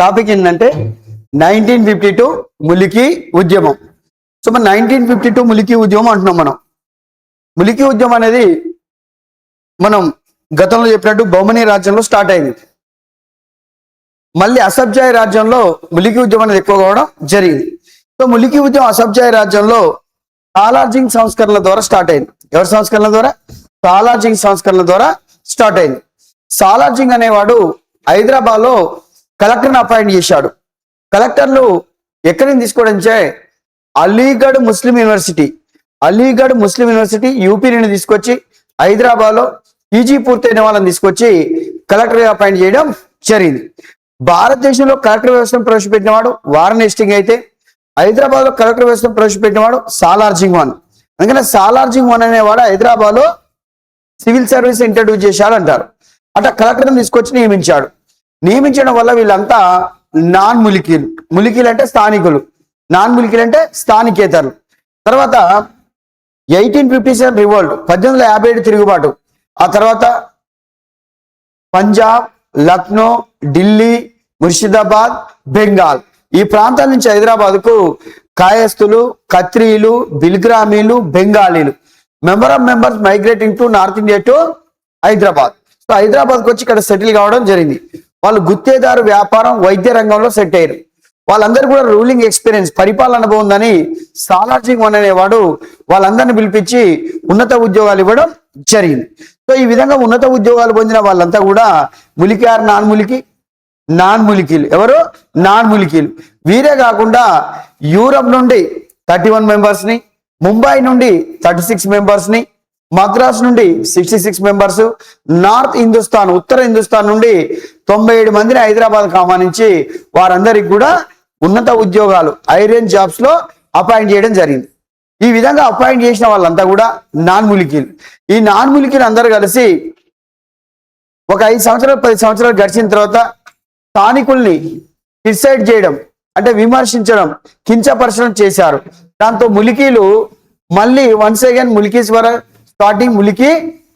Topic ఏంటంటే 1952 ములికి ఉద్యమం. So మన 1952 ములికి ఉద్యమం అంటున్నాం. మనం ములికి ఉద్యమం అనేది మనం గతంలో చెప్పినట్టు బహుమనీ రాజ్యంలో స్టార్ట్ అయింది. మళ్ళీ అసబ్జాయి రాజ్యంలో ములికి ఉద్యమం అనేది ఎక్కువ కావడం జరిగింది. సో ములికి ఉద్యమం అసబ్జాయి రాజ్యంలో సాలార్జింగ్ సంస్కరణల ద్వారా స్టార్ట్ అయింది. ఎవరి సంస్కరణల ద్వారా? సాలార్జింగ్ సంస్కరణల ద్వారా స్టార్ట్ అయింది. సాలార్జింగ్ అనేవాడు హైదరాబాద్ లో కలెక్టర్ని అపాయింట్ చేశాడు. కలెక్టర్లు ఎక్కడి నుంచి తీసుకోవడంచే అలీగఢ్ ముస్లిం యూనివర్సిటీ యూపీ నుండి తీసుకొచ్చి హైదరాబాద్ లో పీజీ పూర్తయిన వాళ్ళని తీసుకొచ్చి కలెక్టర్ అపాయింట్ చేయడం జరిగింది. భారతదేశంలో కలెక్టర్ వ్యవస్థను ప్రవేశపెట్టిన వాడు వారన్ హేస్టింగ్ అయితే హైదరాబాద్ లో కలెక్టర్ వ్యవస్థను ప్రవేశపెట్టిన వాడు సాలార్జింగ్ 1. అందుకని సాలార్జింగ్ 1 అనేవాడు హైదరాబాద్ లో సివిల్ సర్వీస్ ఇంట్రడ్యూస్ చేశాడు అంటారు. అట్లా కలెక్టర్ని తీసుకొచ్చి నియమించడం వల్ల వీళ్ళంతా నాన్ ములికీలు. ములికీలు అంటే స్థానికులు, నాన్ ములికీలు అంటే స్థానికేతరులు. తర్వాత 1857 రివోల్ట్, 1857 తిరుగుబాటు. ఆ తర్వాత పంజాబ్, లక్నో, ఢిల్లీ, ముర్షిదాబాద్, బెంగాల్ ఈ ప్రాంతాల నుంచి హైదరాబాద్కు కాయస్తులు, ఖత్రీలు, బిల్గ్రామీలు, బెంగాలీలు members migrating to north India to Hyderabad. So హైదరాబాద్కి వచ్చి ఇక్కడ సెటిల్ కావడం జరిగింది. వాళ్ళు గుత్తేదారు, వ్యాపారం, వైద్య రంగంలో సెట్ అయ్యారు. వాళ్ళందరూ కూడా రూలింగ్ ఎక్స్పీరియన్స్, పరిపాలన అనుభవం ఉందని సాలార్జింగ్ 1 అనేవాడు వాళ్ళందరినీ పిలిపించి ఉన్నత ఉద్యోగాలు ఇవ్వడం జరిగింది. సో ఈ విధంగా ఉన్నత ఉద్యోగాలు పొందిన వాళ్ళంతా కూడా ములికి ఆర్ నాన్ ములికీలు. ఎవరు? నాన్ ములికీలు. వీరే కాకుండా యూరప్ నుండి 31 మెంబర్స్ని, ముంబై నుండి 36 మెంబర్స్ని, మద్రాస్ నుండి 66 మెంబర్స్, నార్త్ హిందుస్థాన్, ఉత్తర హిందుస్థాన్ నుండి 97 మందిని హైదరాబాద్కు ఆహ్వానించి వారందరికి కూడా ఉన్నత ఉద్యోగాలు, ఐరన్ జాబ్స్ లో అపాయింట్ చేయడం జరిగింది. ఈ విధంగా అపాయింట్ చేసిన వాళ్ళంతా కూడా నాన్ ములికీలు. ఈ నాన్ ములికీలు అందరూ కలిసి ఒక 5 సంవత్సరాలు 10 సంవత్సరాలు గడిచిన తర్వాత స్థానికుల్ని క్రిటిసైజ్ చేయడం అంటే విమర్శించడం, కించపరచడం చేశారు. దాంతో ములికీలు మళ్ళీ వన్స్ అగైన్ ములికీస్ వర స్టార్టింగ్ ములికి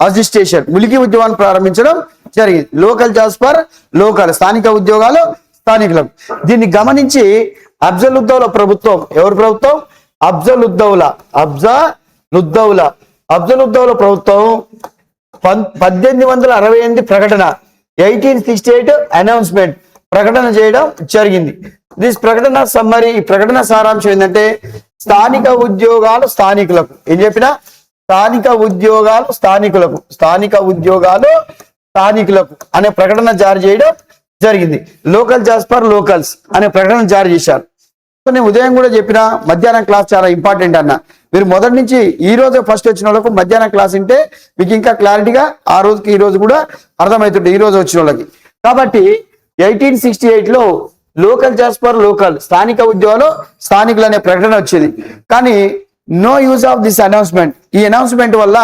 అజిస్టేషన్, ములికి ఉద్యమాన్ని ప్రారంభించడం జరిగింది. లోకల్ జాబ్స్ ఫర్ లోకల్, స్థానిక ఉద్యోగాలు స్థానికులకు. దీన్ని గమనించి అఫ్జల్ ఉద్దౌలా ప్రభుత్వం, ఎవరు ప్రభుత్వం? అఫ్జల్ ఉద్దౌలా ప్రభుత్వం 1868 ప్రకటన, 1868 అనౌన్స్మెంట్ ప్రకటన చేయడం జరిగింది. దిస్ ప్రకటన సమ్మరీ, ఈ ప్రకటన సారాంశం ఏంటంటే స్థానిక ఉద్యోగాలు స్థానికులకు. ఏం చెప్పినా? స్థానిక ఉద్యోగాలు స్థానికులకు అనే ప్రకటన జారీ చేయడం జరిగింది. లోకల్ జాబ్స్ ఫర్ లోకల్స్ అనే ప్రకటన జారీ చేశారు. సో నేను ఉదయం కూడా చెప్పిన మధ్యాహ్నం క్లాస్ చాలా ఇంపార్టెంట్ అన్న. మీరు మొదటి నుంచి ఈ రోజు ఫస్ట్ వచ్చిన వాళ్ళకు మధ్యాహ్నం క్లాస్ ఉంటే మీకు ఇంకా క్లారిటీగా ఆ రోజుకి ఈ రోజు కూడా అర్థమవుతుంటుంది ఈ రోజు వచ్చిన వాళ్ళకి. కాబట్టి 1868లో లోకల్ జాబ్స్ ఫర్ లోకల్, స్థానిక ఉద్యోగాలు స్థానికులు అనే ప్రకటన వచ్చేది. కానీ no use of this announcement, ఈ అనౌన్స్మెంట్ వల్ల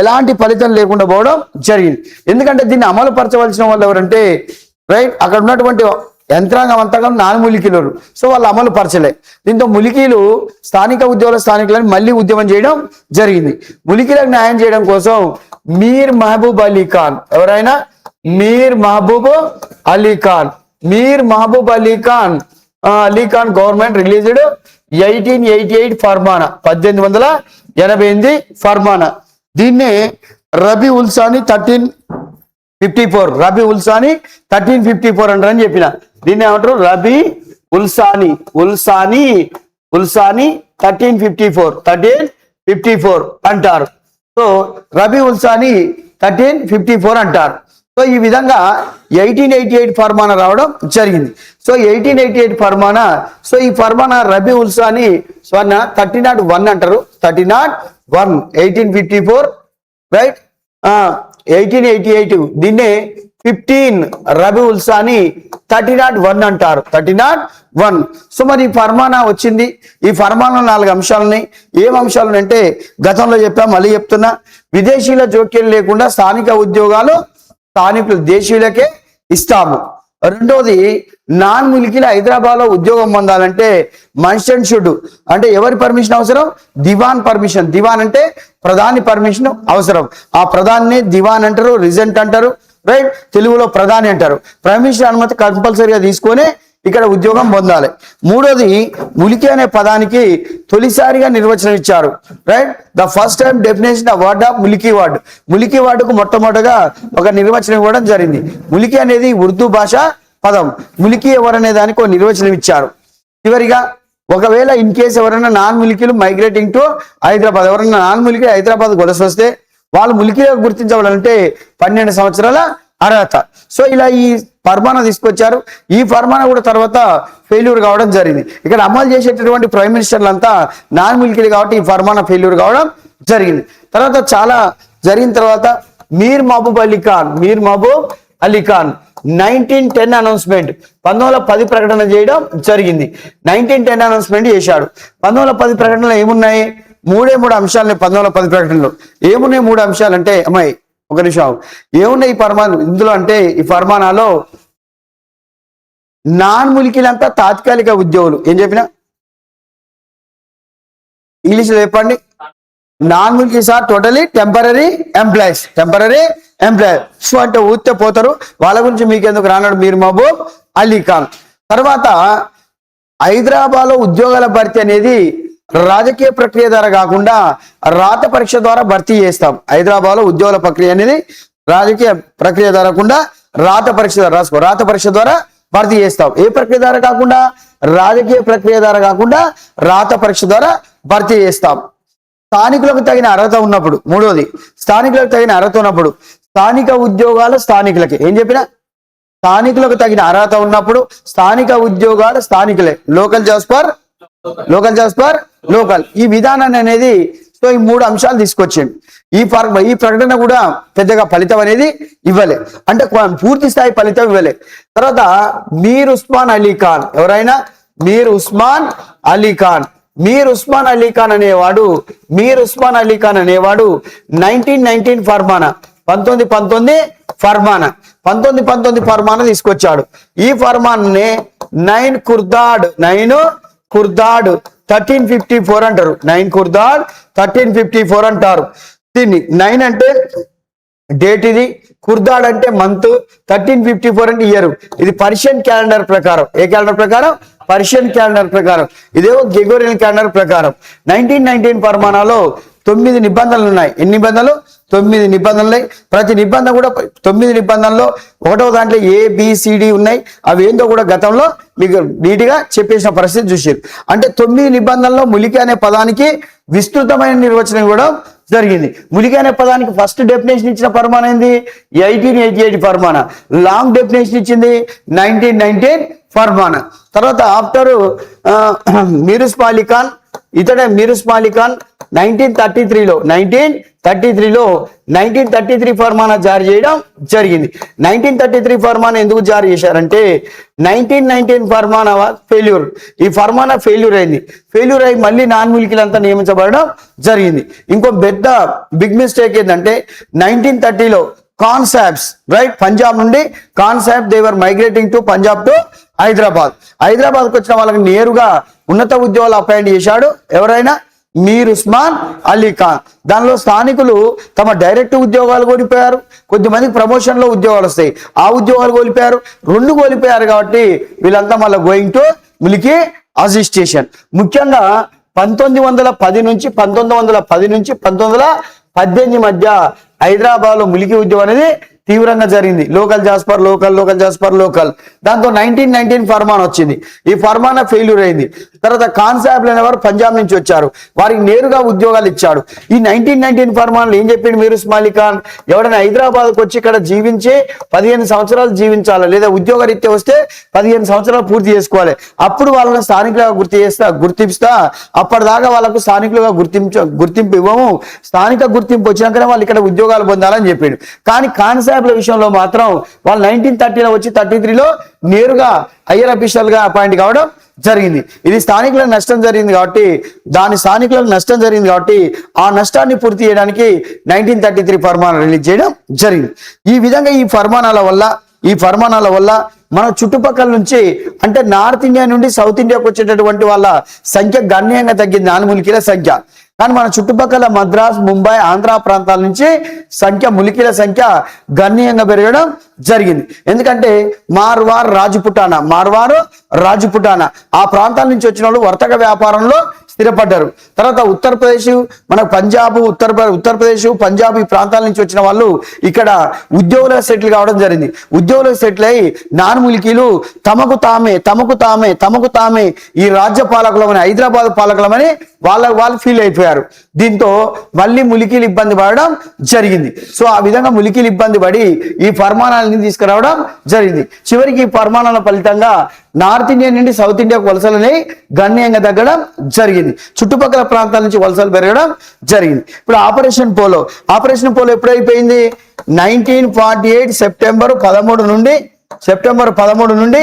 ఎలాంటి ఫలితం లేకుండా పోవడం జరిగింది. ఎందుకంటే దీన్ని అమలు పరచవలసిన వాళ్ళు ఎవరంటే అక్కడ ఉన్నటువంటి యంత్రాంగం అంతా నాన్ ములికీలు. సో వాళ్ళు అమలు పరచలే. దీంతో ములికీలు స్థానిక స్థానికులను మళ్ళీ ఉద్యమం చేయడం జరిగింది. ములికీలకు న్యాయం చేయడం కోసం మీర్ మహబూబ్ అలీ ఖాన్, ఎవరైనా మీర్ మహబూబ్ అలీ ఖాన్ గవర్నమెంట్ రిలీజ్డ్ 1888 ఫర్మానా, 1888 ఫర్మానా. దీన్నే రబీ ఉల్సాని 1354 అంటారని చెప్పిన. దీన్ని ఏమంటారు? రబీ ఉల్సాని 1354 అంటారు. సో రబీ ఉల్సాని 1354 అంటారు. సో ఈ విధంగా 1888 ఫర్మానా రావడం జరిగింది. సో 1888 ఫర్మానా, సో ఈ ఫర్మానా రబీ ఉల్సాని 1301 అంటారు. 1301 1854 రైట్. 1888 దీన్నే 15 రబీ ఉల్సాని 1301 అంటారు. 1301. సో మరి ఈ ఫర్మానా వచ్చింది. ఈ ఫర్మానా 4 అంశాలని, ఏం అంశాలు అంటే గతంలో చెప్పా, మళ్ళీ చెప్తున్నా. విదేశీయుల జోక్యం లేకుండా స్థానిక ఉద్యోగాలు స్థానికులు, దేశీయులకే ఇస్తాము. రెండోది, నాన్ ములికీలు హైదరాబాద్ లో ఉద్యోగం పొందాలంటే మన్షన్ షుడ్ అంటే ఎవరి పర్మిషన్ అవసరం? దివాన్ పర్మిషన్. దివాన్ అంటే ప్రధాని పర్మిషన్ అవసరం. ఆ ప్రధాని దివాన్ అంటారు, రిజెంట్ అంటారు. రైట్, తెలుగులో ప్రధాని అంటారు. ప్రైమ్ మినిస్టర్ అనుమతి కంపల్సరీగా తీసుకొని ఇక్కడ ఉద్యోగం పొందాలి. మూడోది ములికి అనే పదానికి తొలిసారిగా నిర్వచనం ఇచ్చారు. Right, the first time definition of word of Mulki word. Mulki వర్డ్కు మొట్టమొదటిగా ఒక నిర్వచనం ఇవ్వడం జరిగింది. ములికి అనేది ఉర్దూ భాష పదం. ములికి ఎవరనే దానికి ఒక నిర్వచనం ఇచ్చారు. చివరిగా ఒకవేళ ఇన్ కేసు ఎవరైనా నాన్ ములికీలు మైగ్రేటింగ్ టు హైదరాబాద్, ఎవరైనా నాన్ ములికి హైదరాబాద్ వలస వస్తే వాళ్ళు ములికీగా గుర్తించబడాలంటే 12 సంవత్సరాల అర్హత. సో ఇలా ఈ ఫర్మానా తీసుకొచ్చారు. ఈ ఫర్మానా కూడా తర్వాత ఫెయిల్యూర్ కావడం జరిగింది. ఇక్కడ అమలు చేసేటటువంటి ప్రైమ్ మినిస్టర్లు అంతా నాన్ మిలిటరీ కాబట్టి ఈ ఫర్మానా ఫెయిల్యూర్ కావడం జరిగింది. తర్వాత చాలా జరిగిన తర్వాత మీర్ మహబూబ్ అలీ ఖాన్ 1910 అనౌన్స్మెంట్ 1910 ప్రకటన చేయడం జరిగింది. 1910 అనౌన్స్మెంట్ చేశాడు. 1910 ప్రకటనలో ఏమున్నాయి? మూడు అంశాలని 1910 ప్రకటనలో ఏమున్నాయి? 3 అంశాలు అంటే అమ్మాయి ఒక నిమిషం ఏమున్నాయి ఈ ఫర్మానా ఇందులో అంటే ఈ ఫర్మానాలో నాన్ ములికీలంతా తాత్కాలిక ఉద్యోగులు. ఏం చెప్పినా ఇంగ్లీష్ లో చెప్పండి. Non Mulkis are totally temporary employees. So అంటే ఊతే పోతారు. వాళ్ళ గురించి మీకు ఎందుకు రానాడు మీర్ మహబూబ్ అలీ ఖాన్. తర్వాత హైదరాబాద్ లో ఉద్యోగాల భర్తీ అనేది రాజకీయ ప్రక్రియ ద్వారా కాకుండా రాత పరీక్ష ద్వారా భర్తీ చేస్తాం. హైదరాబాద్ లో ఉద్యోగాల ప్రక్రియ అనేది రాజకీయ ప్రక్రియ ద్వారా కాకుండా రాత పరీక్ష ద్వారా రాసుకో రాత పరీక్ష ద్వారా భర్తీ చేస్తాం. ఏ ప్రక్రియ ద్వారా కాకుండా? రాజకీయ ప్రక్రియ ద్వారా కాకుండా రాత పరీక్ష ద్వారా భర్తీ చేస్తాం. స్థానికులకు తగిన అర్హత ఉన్నప్పుడు. మూడోది స్థానికులకు తగిన అర్హత ఉన్నప్పుడు స్థానిక ఉద్యోగాలు స్థానికులకి. ఏం చెప్పినా స్థానికులకు తగిన అర్హత ఉన్నప్పుడు స్థానిక ఉద్యోగాలు స్థానికులే. Local jobs for local. ఈ విధానాన్ని అనేది సో ఈ 3 అంశాలు తీసుకొచ్చింది. ఈ ప్రకటన కూడా పెద్దగా ఫలితం అనేది ఇవ్వలే, అంటే పూర్తి స్థాయి ఫలితం ఇవ్వలే. తర్వాత మీర్ ఉస్మాన్ అలీ ఖాన్. ఎవరైనా మీర్ ఉస్మాన్ అలీ ఖాన్ అనేవాడు 1919 ఫర్మానా 1919 ఫర్మానా తీసుకొచ్చాడు. ఈ ఫర్మానాన్ని 9 ఖుర్దాడ్ 1354 అంటారు. 9 ఖుర్దాడ్ 1354 అంటారు. దీన్ని 9 అంటే డేట్, ఇది ఖుర్దాడ్ అంటే మంత్, 1354 అంటే ఇయర్. ఇది పర్షియన్ క్యాలెండర్ ప్రకారం. ఏ క్యాలెండర్ ప్రకారం? పర్షియన్ క్యాలెండర్ ప్రకారం. ఇదేమో గ్రెగోరియన్ క్యాలెండర్ ప్రకారం. 1919 ఫర్మానాలో 9 నిబంధనలు ఉన్నాయి. ఎన్ని నిబంధనలు? 9 నిబంధనలు. ప్రతి నిబంధన కూడా 9 నిబంధనలో ఒకటో దాంట్లో ABCD ఉన్నాయి. అవి ఏందో కూడా గతంలో మీకు నీట్గా చెప్పేసిన పరిస్థితి చూసారు. అంటే 9 నిబంధనల్లో ములికి అనే పదానికి విస్తృతమైన నిర్వచనం ఇవ్వడం జరిగింది. ములికి అనే పదానికి ఫస్ట్ డెఫినేషన్ ఇచ్చిన ఫర్మానా ఏంది? 1888 ఫర్మానా. లాంగ్ డెఫినేషన్ ఇచ్చింది 1919 ఫర్మానా. తర్వాత ఆఫ్టర్ మీర్ ఉస్మాన్ అలీ ఖాన్, ఇతడే మీర్ ఉస్మాన్ అలీ ఖాన్ 1933లో 1933 ఫర్మానా జారీ చేయడం జరిగింది. 1933 ఫర్మానా ఎందుకు జారీ చేశారంటే 1919 ఫర్మానా ఫెయిల్యూర్. ఈ ఫర్మానా ఫెయిల్యూర్ అయింది. ఫెయిల్యూర్ అయి మళ్ళీ నాన్ ములికీలంతా నియమించబడడం జరిగింది. ఇంకో పెద్ద బిగ్ మిస్టేక్ ఏంటంటే 1930లో కాన్సాబ్స్ రైట్ పంజాబ్ నుండి కాన్సాబ్ దేవర్ మైగ్రేటింగ్ టు పంజాబ్ టు హైదరాబాద్కి వచ్చిన వాళ్ళకి నేరుగా ఉన్నత ఉద్యోగాలు అపాయింట్ చేశాడు. ఎవరైనా మీర్ ఉస్మాన్ అలీ ఖాన్. దానిలో స్థానికులు తమ డైరెక్ట్ ఉద్యోగాలు కోల్పోయారు. కొద్దిమందికి ప్రమోషన్ లో ఉద్యోగాలు వస్తాయి, ఆ ఉద్యోగాలు కోల్పోయారు. 2 కోల్పోయారు కాబట్టి వీళ్ళంతా మళ్ళీ గోయింగ్ టు మిలికి అసిస్టేషన్. ముఖ్యంగా 1910 నుంచి 1918 మధ్య హైదరాబాద్ లో ములికి ఉద్యోగం అనేది తీవ్రంగా జరిగింది. Local jobs for local. దాంతో 1919 ఫర్మానా వచ్చింది. ఈ ఫర్మానా ఫెయిల్యూర్ అయింది. తర్వాత కాన్సాబ్లు అనేవారు పంజాబ్ నుంచి వచ్చారు, వారికి నేరుగా ఉద్యోగాలు ఇచ్చాడు. ఈ 1919 ఫర్మానాలు ఏం చెప్పిండు మీర్ ఉస్మాన్ అలీ ఖాన్? ఎవరైనా హైదరాబాద్కి వచ్చి ఇక్కడ జీవించి 15 సంవత్సరాలు జీవించాలి, లేదా ఉద్యోగ రీత్యా వస్తే 15 సంవత్సరాలు పూర్తి చేసుకోవాలి. అప్పుడు వాళ్ళని స్థానికులుగా గుర్తిస్తా. అప్పటిదాకా వాళ్ళకు స్థానికులుగా గుర్తింపు ఇవ్వము. స్థానిక గుర్తింపు వచ్చినాకనే వాళ్ళు ఇక్కడ ఉద్యోగాలు పొందాలని చెప్పిండు. కానీ కాన్సాబ్ విషయంలో మాత్రం వాళ్ళు 1930లో వచ్చి 33లో నేరుగా హయ్యర్ అఫీషియల్ గా అపాయింట్ కావడం జరిగింది. ఇది స్థానికులకు నష్టం జరిగింది కాబట్టి ఆ నష్టాన్ని పూర్తి చేయడానికి 1933 ఫర్మానా రిలీజ్ చేయడం జరిగింది. ఈ విధంగా ఈ ఫర్మానాల వల్ల మన చుట్టుపక్కల నుంచి అంటే నార్త్ ఇండియా నుండి సౌత్ ఇండియాకు వచ్చేటటువంటి వాళ్ళ సంఖ్య గణనీయంగా తగ్గింది. నాన్ ములికీల సంఖ్య కానీ మన చుట్టుపక్కల మద్రాస్, ముంబై, ఆంధ్ర ప్రాంతాల నుంచి ములికీల సంఖ్య గణనీయంగా పెరగడం జరిగింది. ఎందుకంటే మార్వార్ రాజపుటానా ఆ ప్రాంతాల నుంచి వచ్చిన వాళ్ళు వర్తక వ్యాపారంలో స్థిరపడ్డారు. తర్వాత ఉత్తరప్రదేశ్, మన పంజాబ్, ఉత్తరప్రదేశ్, పంజాబ్ ఈ ప్రాంతాల నుంచి వచ్చిన వాళ్ళు ఇక్కడ ఉద్యోగులుగా సెటిల్ కావడం జరిగింది. ఉద్యోగులుగా సెటిల్ అయ్యి నాన్ములికీలు తమకు తామే ఈ రాజ్య పాలకులమని, హైదరాబాద్ పాలకులమని వాళ్ళు ఫీల్ అయిపోయారు. దీంతో మళ్ళీ ములికీలు ఇబ్బంది పడడం జరిగింది. సో ఆ విధంగా ములికీలు ఇబ్బంది పడి ఈ ఫర్మానాలని తీసుకురావడం జరిగింది. చివరికి ఈ ఫర్మానాల ఫలితంగా నార్త్ ఇండియా నుండి సౌత్ ఇండియాకు వలసలని గణనీయంగా తగ్గడం జరిగింది. చుట్టుపక్కల ప్రాంతాల నుంచి వలసలు పెరగడం జరిగింది. ఇప్పుడు ఆపరేషన్ పోలో ఎప్పుడైపోయింది? 1948 సెప్టెంబర్ 13 నుండి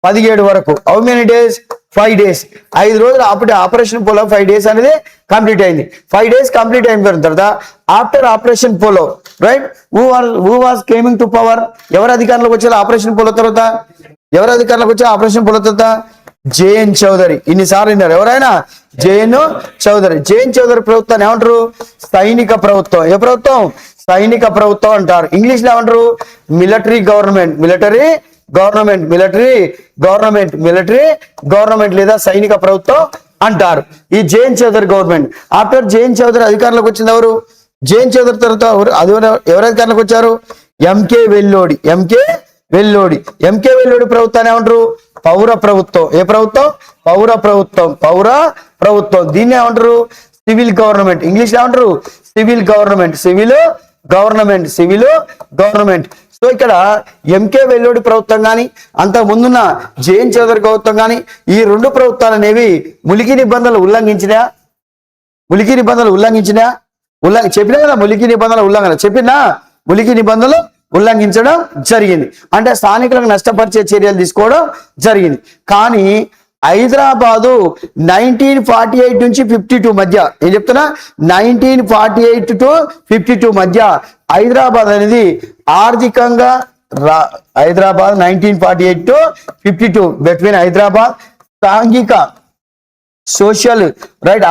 17 వరకు. How many days? 5 days. 5 రోజులు అప్పుడే ఆపరేషన్ పోలో 5 days అనేది కంప్లీట్ అయింది. 5 days కంప్లీట్ అయిన తర్వాత after Operation Polo right who was coming to power? ఎవరు అధికారంలోకి వచ్చారు ఆపరేషన్ పోలో తర్వాత? జేఎన్ చౌదరి. ఇన్నిసార్లు విన్నారు ఎవరైనా? జేఎన్ చౌదరి ప్రభుత్వాన్ని ఏమంటారు? సైనిక ప్రభుత్వం. ఏ ప్రభుత్వం? సైనిక ప్రభుత్వం అంటారు. ఇంగ్లీష్ లో ఏమంటారు? మిలిటరీ గవర్నమెంట్ లేదా సైనిక ప్రభుత్వం అంటారు. ఈ JN Chaudhuri government. After JN Chaudhuri అధికారంలోకి వచ్చింది ఎవరు? జేఎన్ చౌదరి తర్వాత ఎవరు అధికారంలోకి వచ్చారు? ఎంకే వెల్లోడి ప్రభుత్వాన్ని ఏమంటారు? పౌర ప్రభుత్వం. ఏ ప్రభుత్వం? పౌర ప్రభుత్వం. దీన్ని ఏమంటారు? Civil government. ఇంగ్లీష్ ఏమంటారు? Civil government. సో ఇక్కడ ఎంకే వెల్లోడి ప్రభుత్వం కానీ అంతకు ముందున్న జేఎన్ చౌదరి ప్రభుత్వం కానీ ఈ రెండు ప్రభుత్వాలు అనేవి ములికి నిబంధనలు ఉల్లంఘించినా? చెప్పినా కదా ములికి నిబంధనలు ఉల్లంఘించడం జరిగింది. అంటే స్థానికులకు నష్టపరిచే చర్యలు తీసుకోవడం జరిగింది. కానీ హైదరాబాదు 1948 నుంచి 52 మధ్య, ఏం చెప్తున్నా, 1948 to 52 మధ్య హైదరాబాద్ అనేది ఆర్థికంగా 1948 to 52 బిట్వీన్ హైదరాబాద్ సాంఘిక, సోషల్ రైట్,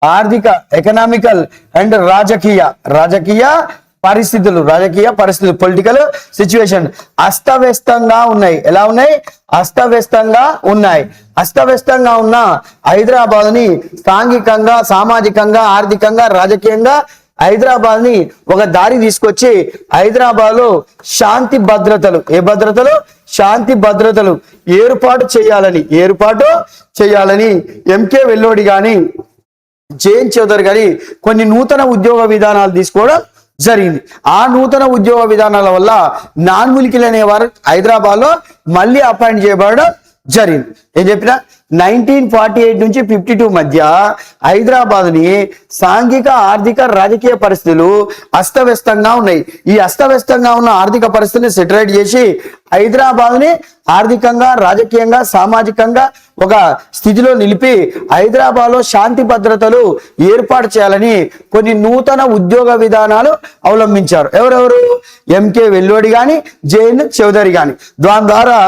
ఆర్థిక ఎకనామికల్ అండ్ రాజకీయ పరిస్థితులు పొలిటికల్ సిచ్యువేషన్ అస్తవ్యస్తంగా ఉన్నాయి. ఎలా ఉన్నాయి? అస్తవ్యస్తంగా ఉన్న హైదరాబాద్ ని సాంఘికంగా, సామాజికంగా, ఆర్థికంగా, రాజకీయంగా హైదరాబాద్ ని ఒక దారి తీసుకొచ్చి హైదరాబాద్ లో శాంతి భద్రతలు ఏర్పాటు చేయాలని ఎంకే వెల్లోడి గాని జేఎన్ చౌదరి గారి కొన్ని నూతన ఉద్యోగ విధానాలు తీసుకోవడం జరిగింది. ఆ నూతన ఉద్యోగ విధానాల వల్ల నాన్ములికీలు అనేవారు హైదరాబాద్ లో మళ్ళీ అపాయింట్ చేయబడడం జరిగింది. ఏం చెప్పినా 1948 నుంచి 52 మధ్య హైదరాబాద్ ని సాంఘిక, ఆర్థిక, రాజకీయ పరిస్థితులు అస్తవ్యస్తంగా ఉన్నాయి. ఈ అస్తవ్యస్తంగా ఉన్న ఆర్థిక పరిస్థితిని సెటరేట్ చేసి హైదరాబాద్ ని ఆర్థికంగా, రాజకీయంగా, సామాజికంగా ఒక స్థితిలో నిలిపి హైదరాబాద్ లో శాంతి భద్రతలు ఏర్పాటు చేయాలని కొన్ని నూతన ఉద్యోగ విధానాలు అవలంబించారు. ఎవరెవరు? ఎంకే వెల్లోడి గాని, జేఎన్ చౌదరి గాని. దాని ద్వారా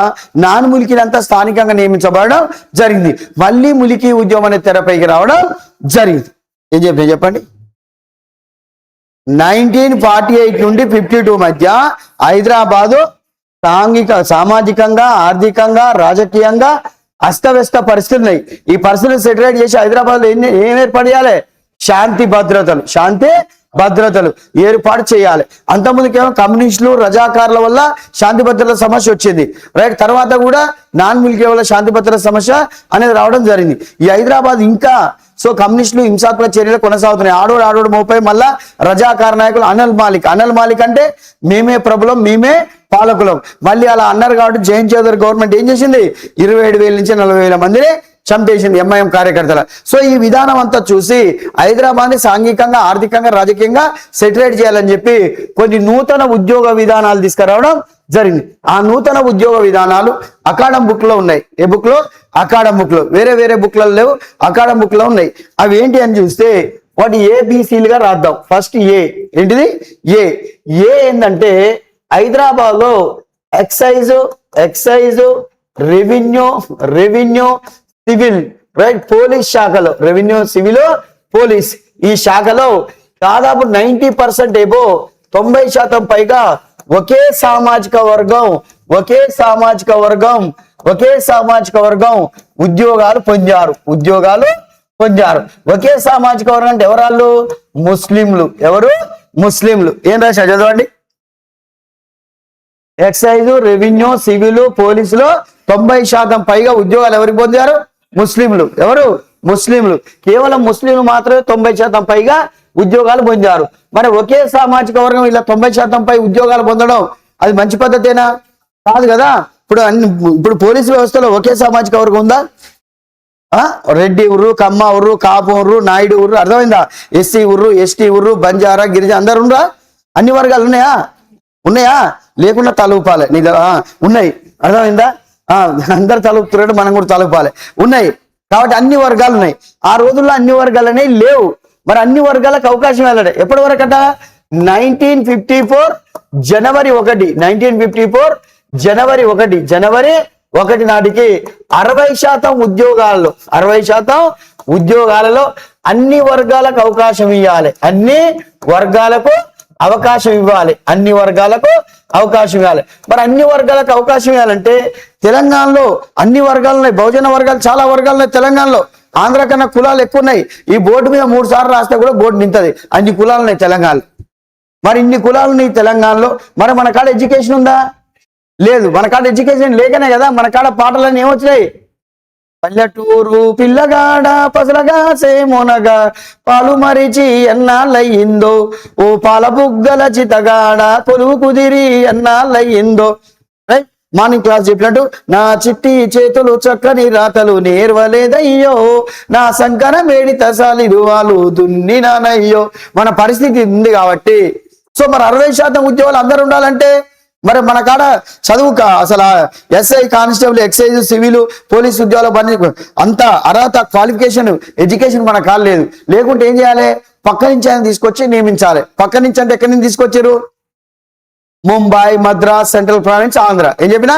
నాన్ములికీలంతా స్థానికంగా నియమించబడడం జరిగింది. మళ్ళీ ములికీ ఉద్యమం అనే తెరపైకి రావడం జరిగింది. ఏం చెప్పండి. 1948 నుండి 52 మధ్య హైదరాబాదు సామాజికంగా, ఆర్థికంగా, రాజకీయంగా అస్తవ్యస్త పరిస్థితులు ఉన్నాయి. ఈ పరిస్థితులు సెటరేట్ చేసి హైదరాబాద్ లో ఏం ఏర్పాటు చేయాలి? శాంతి భద్రతలు ఏర్పాటు చేయాలి. అంతకుముందుకేమో కమ్యూనిస్టులు, రజాకారుల వల్ల శాంతి భద్రత సమస్య వచ్చింది రైట్. తర్వాత కూడా నాన్ములికీ వల్ల శాంతి భద్రత సమస్య అనేది రావడం జరిగింది. ఈ హైదరాబాద్ ఇంకా కమ్యూనిస్టులు హింసాత్మక చర్యలు కొనసాగుతున్నాయి. ఆడోడు మోపై మళ్ళా రజాకార నాయకులు అనిల్ మాలిక్ అంటే మేమే ప్రభులం, మేమే పాలకులం మళ్ళీ అలా అన్నారు. కాబట్టి జేఎన్ చౌదరి గవర్నమెంట్ ఏం చేసింది? 27,000 నుంచి 40,000 మందిని చంపేసింది ఎంఐఎం కార్యకర్తల. సో ఈ విధానం అంతా చూసి హైదరాబాద్ ని సాంఘికంగా, ఆర్థికంగా, రాజకీయంగా సెటరేట్ చేయాలని చెప్పి కొన్ని నూతన ఉద్యోగ విధానాలు తీసుకురావడం జరిగింది. ఆ నూతన ఉద్యోగ విధానాలు అకాడమ్ బుక్ లో ఉన్నాయి. ఏ బుక్ లో? అకాడమ్ బుక్ లో. వేరే బుక్లలో లేవు, అకాడమ్ బుక్ లో ఉన్నాయి. అవి ఏంటి అని చూస్తే వాటి ఏబిసిలుగా రాద్దాం. ఫస్ట్ ఏంటిది? ఏ ఏంటంటే హైదరాబాద్ లో excise, revenue, civil right, police శాఖలో రెవెన్యూ, సివిల్, పోలీస్ ఈ శాఖలో దాదాపు 90% ఏబో 90% పైగా ఒకే సామాజిక వర్గం ఉద్యోగాలు పొందారు. ఒకే సామాజిక వర్గం అంటే ఎవరాళ్ళు? ముస్లింలు. ఎవరు? ముస్లింలు. ఏం రాశా చదవండి. ఎక్సైజ్, రెవెన్యూ, సివిల్, పోలీసులో 90% పైగా ఉద్యోగాలు ఎవరికి పొందారు? ముస్లింలు. ఎవరు? ముస్లింలు. కేవలం ముస్లింలు మాత్రమే 90% పైగా ఉద్యోగాలు పొందారు. మరి ఒకే సామాజిక వర్గం ఇలా 90% పై ఉద్యోగాలు పొందడం అది మంచి పద్ధతేనా? కాదు కదా. ఇప్పుడు పోలీసు వ్యవస్థలో ఒకే సామాజిక వర్గం ఉందా? రెడ్డి ఉర్రు, కమ్మ ఉర్రు, కాపు ఉర్రు, నాయుడు ఉర్రు, అర్థమైందా? ఎస్సీ ఉర్రు, ఎస్టీ ఉర్రు, బంజారా, గిరిజన అందరు ఉండరా? అన్ని వర్గాలు ఉన్నాయా? లేకుండా తలూపాలి. ఉన్నాయి. అర్థమైందా? అందరు తలుపుతున్నట్టు మనం కూడా తలుపాలి. ఉన్నాయి కాబట్టి అన్ని వర్గాలు ఉన్నాయి. ఆ రోజుల్లో అన్ని వర్గాలు అనేవి లేవు. మరి అన్ని వర్గాలకు అవకాశం వెళ్ళాడు ఎప్పటి వరకట? 1954 జనవరి 1 1954 జనవరి 1 నాటికి 60% ఉద్యోగాలలో అన్ని వర్గాలకు అవకాశం ఇవ్వాలి. మరి అన్ని వర్గాలకు అవకాశం ఇవ్వాలంటే తెలంగాణలో అన్ని వర్గాలు ఉన్నాయి. బహుజన వర్గాలు చాలా వర్గాలు ఉన్నాయి తెలంగాణలో. ఆంధ్ర కన్నా కులాలు ఎక్కువ ఉన్నాయి. ఈ బోర్డు మీద 3 సార్లు రాస్తే కూడా బోర్డు నింతది. అన్ని కులాలు ఉన్నాయి తెలంగాణలో. మరి ఇన్ని కులాలు ఉన్నాయి తెలంగాణలో. మరి మన కాడ ఎడ్యుకేషన్ ఉందా? లేదు. మన కాడ ఎడ్యుకేషన్ లేకనే కదా మన కాడ పాటలన్నీ ఏమొచ్చినాయి? పల్లెటూరు పిల్లగాడ పసలగా సేమోనగా పాలు మరిచి ఎన్నాళ్ళయిందో, ఓ పాల బుగ్గల చితగాడ కొలువు కుదిరి ఎన్నాళ్ళయిందో. రైట్. మార్నింగ్ క్లాస్ చెప్పినట్టు నా చిట్టి చేతులు చక్కని రాతలు నేర్వలేదయ్యో, నా సంకర మేడి తసాలిరు వాళ్ళు దున్ని నానయ్యో. మన పరిస్థితి ఉంది కాబట్టి సో మరి 60% ఉద్యోగాలు అందరు ఉండాలంటే మరి మన కాడ చదువు అసలు SI, constable, excise, civil, police ఉద్యోగాలు అంత అర్హత, క్వాలిఫికేషన్, ఎడ్యుకేషన్ మన కాడ లేదు. లేకుంటే ఏం చేయాలి? పక్క నుంచి ఆయన తీసుకొచ్చి నియమించాలి. పక్క నుంచి అంటే ఎక్కడి నుంచి తీసుకొచ్చారు? Mumbai, Madras, central province, Andhra. ఏం చెప్పినా?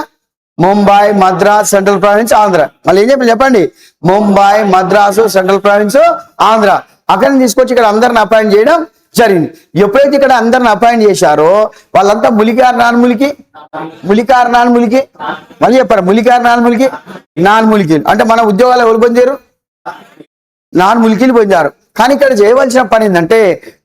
Mumbai, Madras, central province, Andhra. మళ్ళీ ఏం చెప్పండి? Mumbai, Madras, central province, Andhra. అక్కడి నుంచి తీసుకొచ్చి ఇక్కడ అందరిని అపాయింట్ చేయడం జరిగింది. ఎప్పుడైతే ఇక్కడ అందరిని అపాయింట్ చేశారో వాళ్ళంతా ములికారు నాన్ ములికి మళ్ళీ చెప్పారు. ములికారు నాన్ ములికి అంటే మన ఉద్యోగాలు ఎవరు పొందారు? నాన్ ములికీలు పొందారు. కానీ ఇక్కడ చేయవలసిన పని ఏంటంటే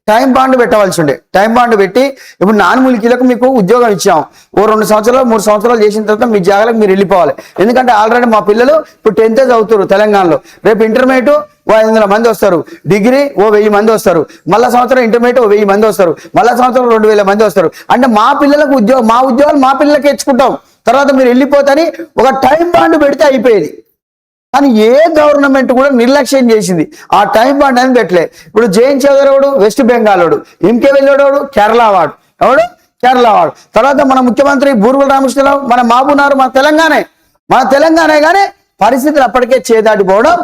టైం బాండ్ పెట్టవలసి ఉండే. టైం బాండ్ పెట్టి ఇప్పుడు నాన్ ములికీలకు మీకు ఉద్యోగం ఇచ్చాం. ఓ 2 సంవత్సరాలు 3 సంవత్సరాలు చేసిన తర్వాత మీ జాగాలకు మీరు వెళ్ళిపోవాలి. ఎందుకంటే ఆల్రెడీ మా పిల్లలు ఇప్పుడు 10th చదువుతారు తెలంగాణలో. రేపు ఇంటర్మీడియట్ 500 మంది వస్తారు. డిగ్రీ 1000 మంది వస్తారు. మళ్ళా సంవత్సరం ఇంటర్మీడియట్ 1000 మంది వస్తారు. మళ్ళా సంవత్సరం 2000 మంది వస్తారు. అంటే మా పిల్లలకు మా ఉద్యోగాలు మా పిల్లలకి ఇచ్చుకుంటాం. తర్వాత మీరు వెళ్ళిపోతాని ఒక టైం బాండ్ పెడితే అయిపోయేది. కానీ ఏ గవర్నమెంట్ కూడా నిర్లక్ష్యం చేసింది. ఆ టైం బాండ్ అని పెట్టలే. ఇప్పుడు జైన్ చౌదరోడు వెస్ట్ బెంగాల్ వాడు, ఎంకే వెళ్ళాడు కేరళ వాడు. కేరళ వాడు. తర్వాత మన ముఖ్యమంత్రి బూర్గుల రామకృష్ణరావు మన మహబూబ్నగర్ మన తెలంగాణ కానీ పరిస్థితులు అప్పటికే చేదాటిపోవడం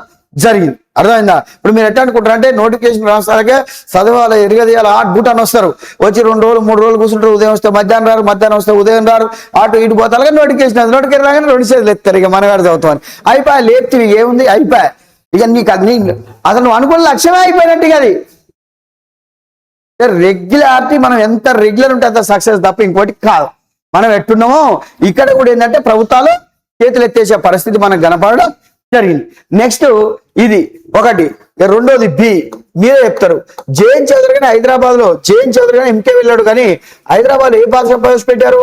జరిగింది. అర్థమైందా? ఇప్పుడు మీరు ఎట్లా అనుకుంటారంటే నోటిఫికేషన్ రాస్తాకే చదవాలి, ఎరగదీయాలి, బూట్ అని వస్తారు. వచ్చి 2 రోజులు 3 రోజులు కూర్చుంటారు. ఉదయం వస్తే మధ్యాహ్నం రారు, మధ్యాహ్నం వస్తే ఉదయం రారు, అటు ఇటు పోతారు. నోటిఫికేషన్ రాగానే 2 చేతులు ఎత్తారు. ఇక మనగాడు చదువుతామని అయిపోయా. లేపుతుంది ఏముంది? అయిపోయా. ఇక నీకు అసలు నువ్వు అనుకున్న లక్ష్యమే అయిపోయినట్టు. అది రెగ్యులారిటీ. మనం ఎంత రెగ్యులర్ ఉంటే అంత సక్సెస్ తప్ప ఇంకోటి కాదు. మనం ఎట్టున్నామో ఇక్కడ కూడా ఏంటంటే ప్రభుత్వాలు చేతులు ఎత్తేసే పరిస్థితి మనకు కనపడడం జరిగింది. నెక్స్ట్ ఇది ఒకటి. రెండోది బి. మీరే చెప్తారు. జైన్ చౌదరి కానీ హైదరాబాద్ లో ఎంకే వెళ్ళాడు కానీ హైదరాబాద్ ఏ భాష ప్రవేశపెట్టారు?